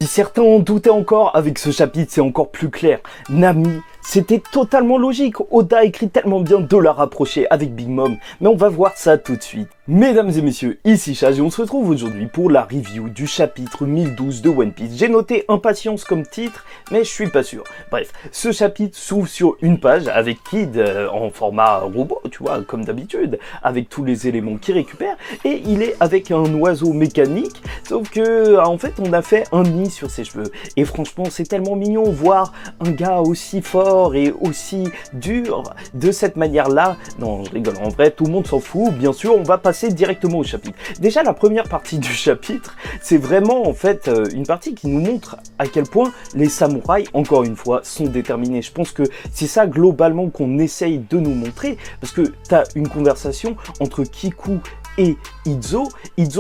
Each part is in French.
Si certains en doutaient encore, avec ce chapitre c'est encore plus clair. Nami, c'était totalement logique. Oda écrit tellement bien de la rapprocher avec Big Mom, mais on va voir ça tout de suite. Mesdames et messieurs, ici Chaz et on se retrouve aujourd'hui pour la review du chapitre 1012 de One Piece. J'ai noté Impatience comme titre, mais je suis pas sûr. Bref, ce chapitre s'ouvre sur une page avec Kid en format robot, tu vois, comme d'habitude, avec tous les éléments qu'il récupère, et il est avec un oiseau mécanique, sauf que en fait on a fait un nid sur ses cheveux. Et franchement c'est tellement mignon voir un gars aussi fort et aussi dur de cette manière-là. Non, je rigole, en vrai tout le monde s'en fout, bien sûr, on va passer directement au chapitre. Déjà la première partie du chapitre, c'est vraiment en fait une partie qui nous montre à quel point les samouraïs, encore une fois, sont déterminés. Je pense que c'est ça globalement qu'on essaye de nous montrer, parce que tu as une conversation entre Kiku et Izo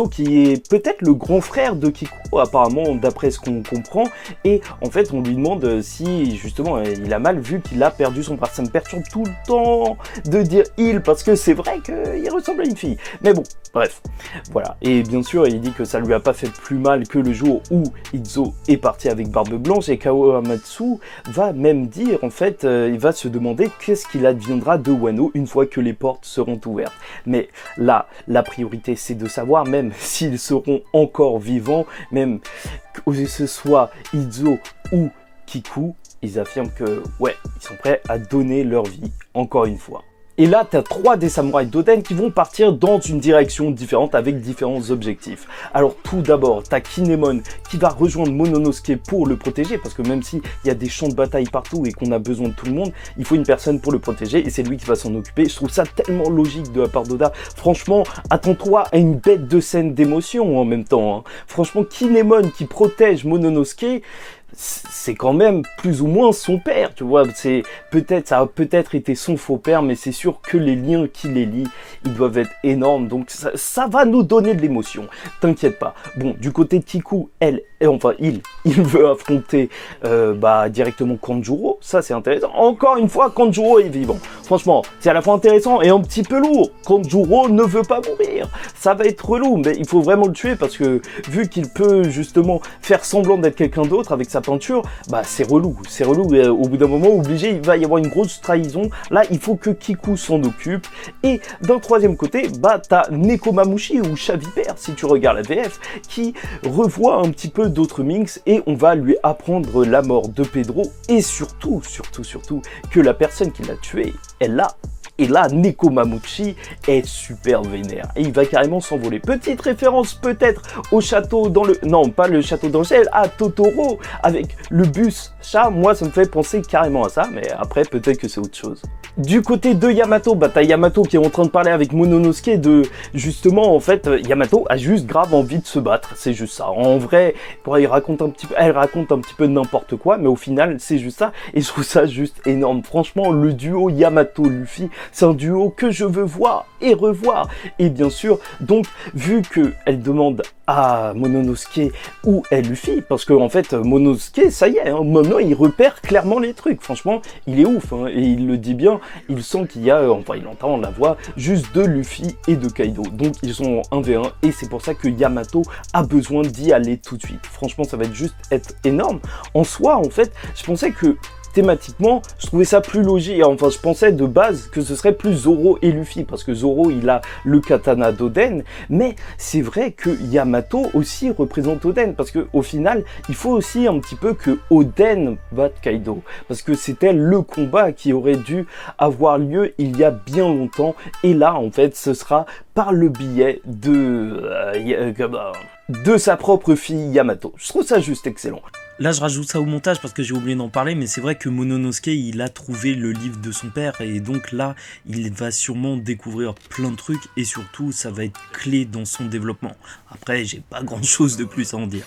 qui est peut-être le grand frère de Kiku apparemment d'après ce qu'on comprend, et en fait on lui demande si justement il a mal vu qu'il a perdu son bras. Ça me perturbe tout le temps de dire il, parce que c'est vrai qu'il ressemble à une fille, mais bon bref, voilà. Et bien sûr il dit que ça lui a pas fait plus mal que le jour où Izo est parti avec Barbe Blanche, et Kawamatsu va même dire en fait, il va se demander qu'est-ce qu'il adviendra de Wano une fois que les portes seront ouvertes. Mais là, la priorité c'est de savoir même s'ils seront encore vivants, même que ce soit Izo ou Kiku, ils affirment que ouais, ils sont prêts à donner leur vie encore une fois. Et là, tu as 3 des samouraïs d'Oden qui vont partir dans une direction différente avec différents objectifs. Alors tout d'abord, tu as Kinemon qui va rejoindre Mononosuke pour le protéger, parce que même s'il y a des champs de bataille partout et qu'on a besoin de tout le monde, il faut une personne pour le protéger et c'est lui qui va s'en occuper. Je trouve ça tellement logique de la part d'Oda. Franchement, attends-toi à une bête de scène d'émotion en même temps, hein. Franchement, Kinemon qui protège Mononosuke, c'est quand même plus ou moins son père, tu vois. C'est peut-être, ça a peut-être été son faux père, mais c'est sûr que les liens qui les lient, ils doivent être énormes, donc ça va nous donner de l'émotion, t'inquiète pas. Bon, du côté de Kiku, il veut affronter directement Kanjuro. Ça c'est intéressant. Encore une fois, Kanjuro est vivant. Franchement, c'est à la fois intéressant et un petit peu lourd. Kanjuro ne veut pas mourir. Ça va être relou, mais il faut vraiment le tuer, parce que vu qu'il peut justement faire semblant d'être quelqu'un d'autre avec sa peinture, bah c'est relou. C'est relou, et au bout d'un moment obligé, il va y avoir une grosse trahison. Là, il faut que Kiku s'en occupe. Et d'un troisième côté, bah t'as Nekomamushi ou Chat Vipère, si tu regardes la VF, qui revoit un petit peu d'autres Minx, et on va lui apprendre la mort de Pedro, et surtout que la personne qui l'a tué est là. Et là, Nekomamushi est super vénère. Et il va carrément s'envoler. Petite référence peut-être au château dans le... Non, pas le château d'Angèle, à Totoro, avec le bus chat. Moi, ça me fait penser carrément à ça, mais après, peut-être que c'est autre chose. Du côté de Yamato, bah t'as Yamato qui est en train de parler avec Mononosuke de... Justement, en fait, Yamato a juste grave envie de se battre. C'est juste ça. En vrai, elle raconte un petit peu n'importe quoi, mais au final, c'est juste ça. Et je trouve ça juste énorme. Franchement, le duo Yamato-Luffy, c'est un duo que je veux voir et revoir. Et bien sûr, donc, vu qu'elle demande à Mononosuke où est Luffy, parce que en fait, Mononosuke, ça y est, hein, maintenant, il repère clairement les trucs. Franchement, il est ouf, hein, et il le dit bien. Il sent qu'il y a, il entend la voix juste de Luffy et de Kaido. Donc, ils sont en 1v1, et c'est pour ça que Yamato a besoin d'y aller tout de suite. Franchement, ça va être énorme. En soi, en fait, je pensais que thématiquement, je trouvais ça plus logique. Enfin, je pensais de base que ce serait plus Zoro et Luffy, parce que Zoro, il a le katana d'Oden, mais c'est vrai que Yamato aussi représente Oden, parce que au final, il faut aussi un petit peu que Oden batte Kaido, parce que c'était le combat qui aurait dû avoir lieu il y a bien longtemps, et là, en fait, ce sera par le biais de sa propre fille Yamato. Je trouve ça juste excellent. Là, je rajoute ça au montage parce que j'ai oublié d'en parler, mais c'est vrai que Mononosuke, il a trouvé le livre de son père, et donc là, il va sûrement découvrir plein de trucs, et surtout, ça va être clé dans son développement. Après, j'ai pas grand chose de plus à en dire.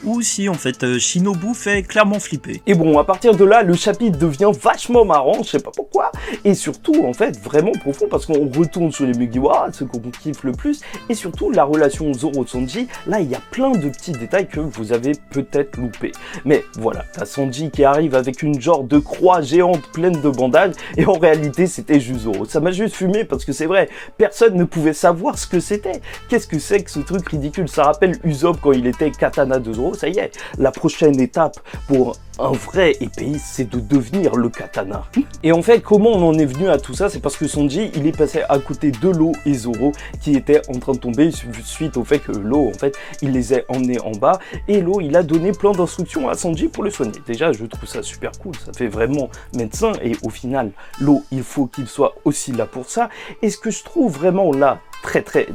Ou si en fait Shinobu fait clairement flipper. Et bon, à partir de là, le chapitre devient vachement marrant, je sais pas pourquoi, et surtout en fait vraiment profond, parce qu'on retourne sur les Mugiwara, ce qu'on kiffe le plus, et surtout la relation Zoro-Sanji. Là, il y a plein de petits détails que vous avez peut-être loupés. Mais voilà, t'as Sanji qui arrive avec une genre de croix géante pleine de bandages, et en réalité c'était juste Zoro. Ça m'a juste fumé, parce que c'est vrai, personne ne pouvait savoir ce que c'était. Qu'est-ce que c'est que ce truc ridicule? Ça rappelle Usopp quand il était katana de Zoro. Zoro, ça y est, la prochaine étape pour un vrai épéiste, c'est de devenir le katana. Et en fait, comment on en est venu à tout ça? C'est parce que Sanji, il est passé à côté de Law et Zoro qui étaient en train de tomber suite au fait que Law, en fait, il les a emmenés en bas et Law, il a donné plein d'instructions à Sanji pour le soigner. Déjà, je trouve ça super cool, ça fait vraiment médecin et au final, Law, il faut qu'il soit aussi là pour ça. Et ce que je trouve vraiment là,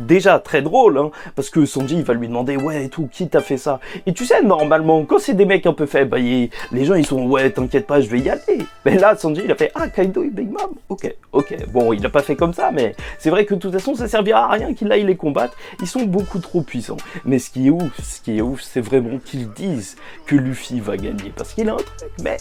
déjà très drôle, hein, parce que Sanji il va lui demander ouais et tout, qui t'a fait ça? Et tu sais, normalement, quand c'est des mecs un peu faibles, bah, les gens ils sont ouais, t'inquiète pas, je vais y aller. Mais là, Sanji il a fait ah, Kaido et Big Mom, ok. Bon, il a pas fait comme ça, mais c'est vrai que de toute façon, ça servira à rien qu'il aille les combattre, ils sont beaucoup trop puissants. Mais ce qui est ouf, c'est vraiment qu'ils disent que Luffy va gagner, parce qu'il a un truc, mais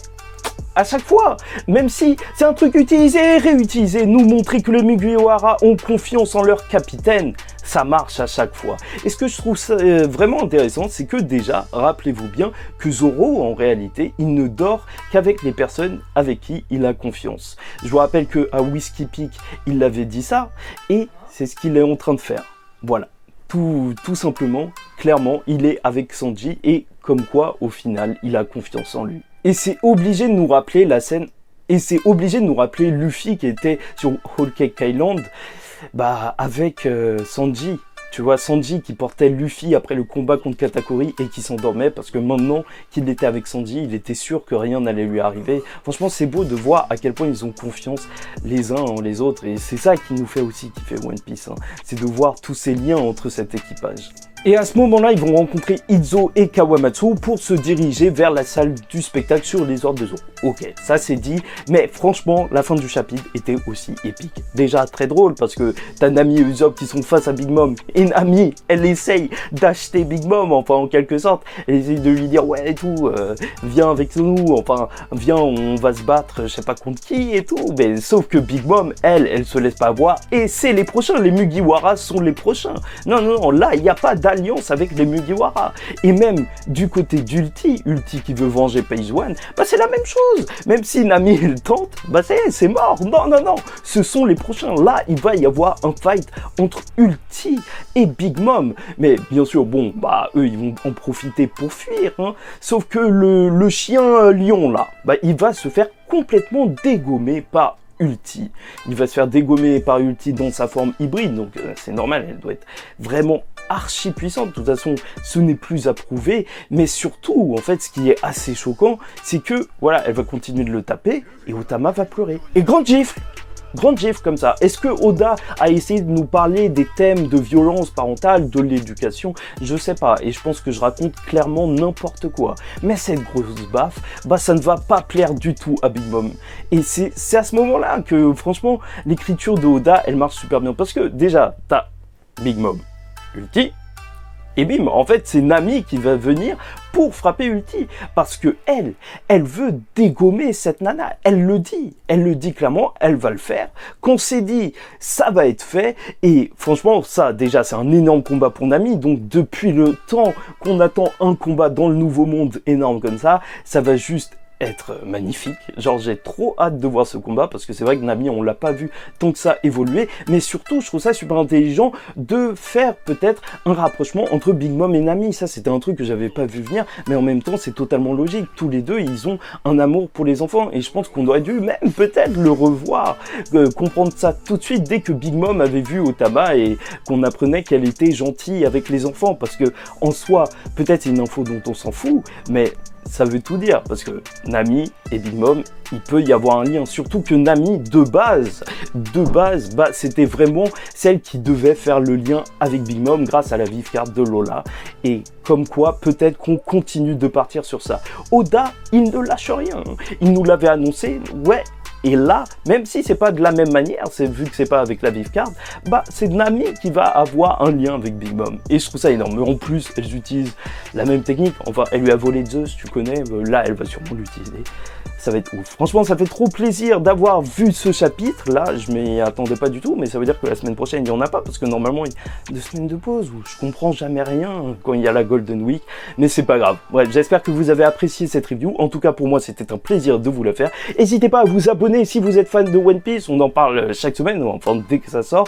à chaque fois, même si c'est un truc utilisé et réutilisé, nous montrer que les Mugiwara ont confiance en leur capitaine, ça marche à chaque fois. Et ce que je trouve ça, vraiment intéressant, c'est que déjà, rappelez-vous bien que Zoro, en réalité, il ne dort qu'avec les personnes avec qui il a confiance. Je vous rappelle qu'à Whiskey Peak, il avait dit ça, et c'est ce qu'il est en train de faire. Voilà. Tout simplement, clairement, il est avec Sanji, et comme quoi, au final, il a confiance en lui. Et c'est obligé de nous rappeler la scène, et c'est obligé de nous rappeler Luffy qui était sur Whole Cake Island, bah, avec Sanji. Tu vois, Sanji qui portait Luffy après le combat contre Katakuri et qui s'endormait parce que maintenant qu'il était avec Sanji, il était sûr que rien n'allait lui arriver. Franchement, c'est beau de voir à quel point ils ont confiance les uns en les autres. Et c'est ça qui nous fait aussi kiffer One Piece, hein. C'est de voir tous ces liens entre cet équipage. Et à ce moment-là, ils vont rencontrer Izo et Kawamatsu pour se diriger vers la salle du spectacle sur les ordres de Zoro. Ok, ça c'est dit, mais franchement, la fin du chapitre était aussi épique. Déjà très drôle parce que t'as Nami et Usopp qui sont face à Big Mom, et Nami, elle essaye d'acheter Big Mom, enfin en quelque sorte. Elle essaye de lui dire, ouais et tout, viens avec nous, enfin, viens, on va se battre, je sais pas contre qui et tout. Mais sauf que Big Mom, elle se laisse pas voir, et c'est les prochains, les Mugiwara sont les prochains. Non, là, il n'y a pas d'alliance avec les Mugiwara. Et même du côté d'Ulti qui veut venger Page One, bah c'est la même chose. Même si Nami elle tente, bah c'est mort. Non, ce sont les prochains. Là, il va y avoir un fight entre Ulti et Big Mom. Mais bien sûr, bon, bah eux, ils vont en profiter pour fuir, hein. Sauf que le chien lion là, bah il va se faire complètement dégommer par Ulti. Il va se faire dégommer par Ulti dans sa forme hybride, donc c'est normal, elle doit être vraiment archi puissante. De toute façon, ce n'est plus à prouver, mais surtout, en fait, ce qui est assez choquant, c'est que, voilà, elle va continuer de le taper, et Otama va pleurer. Et grande gifle comme ça. Est-ce que Oda a essayé de nous parler des thèmes de violence parentale, de l'éducation? Je sais pas, et je pense que je raconte clairement n'importe quoi. Mais cette grosse baffe, bah ça ne va pas plaire du tout à Big Mom. Et c'est à ce moment-là que, franchement, l'écriture de Oda, elle marche super bien. Parce que, déjà, t'as Big Mom, Ulti, et bim, en fait, c'est Nami qui va venir pour frapper Ulti. Parce que elle veut dégommer cette nana. Elle le dit clairement, elle va le faire. Qu'on s'est dit, ça va être fait. Et franchement, ça, déjà, c'est un énorme combat pour Nami. Donc, depuis le temps qu'on attend un combat dans le Nouveau Monde énorme comme ça va juste être magnifique. Genre, j'ai trop hâte de voir ce combat parce que c'est vrai que Nami, on l'a pas vu tant que ça évoluer, mais surtout, je trouve ça super intelligent de faire peut-être un rapprochement entre Big Mom et Nami. Ça, c'était un truc que j'avais pas vu venir, mais en même temps, c'est totalement logique. Tous les deux, ils ont un amour pour les enfants et je pense qu'on aurait dû même peut-être le revoir, comprendre ça tout de suite dès que Big Mom avait vu Otama et qu'on apprenait qu'elle était gentille avec les enfants, parce que en soi, peut-être c'est une info dont on s'en fout, mais ça veut tout dire, parce que Nami et Big Mom, il peut y avoir un lien, surtout que Nami, de base, bah, c'était vraiment celle qui devait faire le lien avec Big Mom grâce à la vive carte de Lola, et comme quoi, peut-être qu'on continue de partir sur ça. Oda, il ne lâche rien, il nous l'avait annoncé, ouais. Et là, même si c'est pas de la même manière, vu que c'est pas avec la vive card, bah c'est Nami qui va avoir un lien avec Big Mom. Et je trouve ça énorme. En plus, elles utilisent la même technique. Enfin, elle lui a volé Zeus, tu connais. Là, elle va sûrement l'utiliser. Ça va être ouf. Franchement, ça fait trop plaisir d'avoir vu ce chapitre. Là, je m'y attendais pas du tout, mais ça veut dire que la semaine prochaine, il n'y en a pas, parce que normalement, il y a 2 semaines de pause où je comprends jamais rien quand il y a la Golden Week, mais c'est pas grave. Bref, j'espère que vous avez apprécié cette review. En tout cas, pour moi, c'était un plaisir de vous la faire. N'hésitez pas à vous abonner si vous êtes fan de One Piece. On en parle chaque semaine, enfin, dès que ça sort.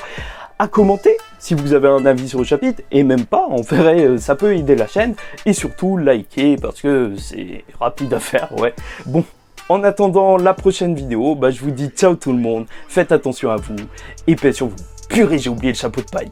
à commenter si vous avez un avis sur le chapitre, et même pas, en vrai, ça peut aider la chaîne, et surtout liker, parce que c'est rapide à faire, ouais. Bon, en attendant la prochaine vidéo, bah, je vous dis ciao tout le monde, faites attention à vous, et paix sur vous. Purée, j'ai oublié le chapeau de paille.